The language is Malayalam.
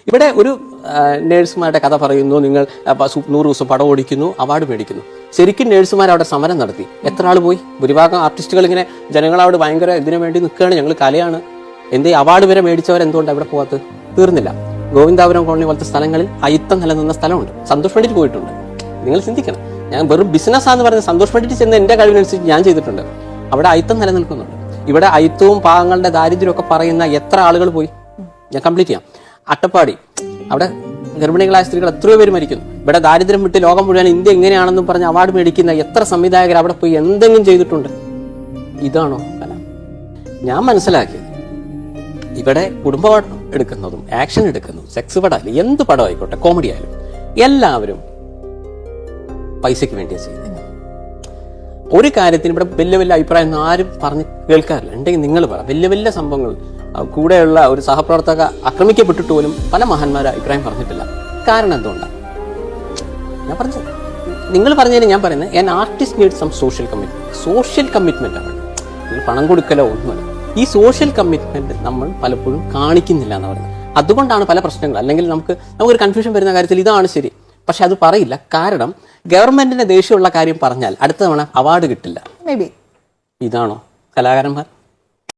ഇവിടെ ഒരു നേഴ്സുമാരുടെ കഥ പറയുന്നു, നിങ്ങൾ 100 ദിവസം പടം ഓടിക്കുന്നു, അവാർഡ് മേടിക്കുന്നു. ശരിക്കും നേഴ്സുമാർ അവിടെ സമരം നടത്തി. എത്ര ആൾ പോയി? ഭൂരിഭാഗം ആർട്ടിസ്റ്റുകൾ ഇങ്ങനെ ജനങ്ങളവിടെ ഭയങ്കര ഇതിനു വേണ്ടി നിൽക്കുകയാണ്, ഞങ്ങൾ കലയാണ്. എന്തേ അവാർഡ് വരെ മേടിച്ചവരെന്തുകൊണ്ട് അവിടെ പോകാത്തത്? തീർന്നില്ല. ഗോവിന്ദാപുരം കോളനി പോലത്തെ സ്ഥലങ്ങളിൽ അയിത്തം നിലനിന്ന സ്ഥലമുണ്ട്. സന്തോഷ് പണ്ഡിറ്റ് പോയിട്ടുണ്ട്. നിങ്ങൾ ചിന്തിക്കണം, ഞാൻ വെറും ബിസിനസ്സാന്ന് പറഞ്ഞ് സന്തോഷ് പണ്ഡിറ്റ് ചെന്ന് എൻ്റെ കഴിവിനനുസരിച്ച് ഞാൻ ചെയ്തിട്ടുണ്ട്. അവിടെ അയിത്തം നിലനിൽക്കുന്നുണ്ട്. ഇവിടെ അയിത്തവും പാവങ്ങളുടെ ദാരിദ്ര്യവും ഒക്കെ പറയുന്ന എത്ര ആളുകൾ പോയി? ഞാൻ കംപ്ലീറ്റ് ചെയ്യാം. അട്ടപ്പാടി, അവിടെ ഗർഭിണികളായ സ്ത്രീകൾ എത്രയോ പേര് മരിക്കുന്നു. ഇവിടെ ദാരിദ്ര്യം വിട്ട് ലോകം മുഴുവൻ ഇന്ത്യ എങ്ങനെയാണെന്നും പറഞ്ഞ് അവാർഡ് മേടിക്കുന്ന എത്ര സംവിധായകർ അവിടെ പോയി എന്തെങ്കിലും ചെയ്തിട്ടുണ്ട്? ഇതാണോ കല? ഞാൻ മനസ്സിലാക്കിയത് ഇവിടെ കുടുംബ പടം എടുക്കുന്നതും ആക്ഷൻ എടുക്കുന്നതും സെക്സ് പടമായാലും എന്ത് പടം ആയിക്കോട്ടെ, കോമഡി ആയാലും എല്ലാവരും പൈസയ്ക്ക് വേണ്ടിയാണ് ചെയ്യുന്നത്. ഒരു കാര്യത്തിന് ഇവിടെ വലിയ വലിയ അഭിപ്രായം ആരും പറഞ്ഞ് കേൾക്കാറില്ല. ഉണ്ടെങ്കിൽ നിങ്ങൾ പറ. വലിയ വലിയ സംഭവങ്ങൾ, കൂടെയുള്ള ഒരു സഹപ്രവർത്തക ആക്രമിക്കപ്പെട്ടിട്ട് പോലും പല മഹാന്മാരും അഭിപ്രായം പറഞ്ഞിട്ടില്ല. കാരണം എന്തുകൊണ്ടാണ്? ഞാൻ പറഞ്ഞത് നിങ്ങൾ പറഞ്ഞതിന് ഞാൻ പറയുന്നത്, an artist need some social commitment. Social commitment ആണ്. നിങ്ങൾ പണം കൊടുക്കലോ ഒന്നുമല്ല. ഈ സോഷ്യൽ കമ്മിറ്റ്മെന്റ് നമ്മൾ പലപ്പോഴും കാണിക്കുന്നില്ല എന്ന് പറയുന്നത്. അതുകൊണ്ടാണ് പല പ്രശ്നങ്ങൾ. അല്ലെങ്കിൽ നമുക്കൊരു കൺഫ്യൂഷൻ വരുന്ന കാര്യത്തിൽ ഇതാണ് ശരി, പക്ഷെ അത് പറയില്ല. കാരണം ഗവൺമെന്റിന്റെ ദേഷ്യമുള്ള കാര്യം പറഞ്ഞാൽ അടുത്ത തവണ അവാർഡ് കിട്ടില്ല. മേ ബി ഇതാണോ കലാകാരന്മാർ?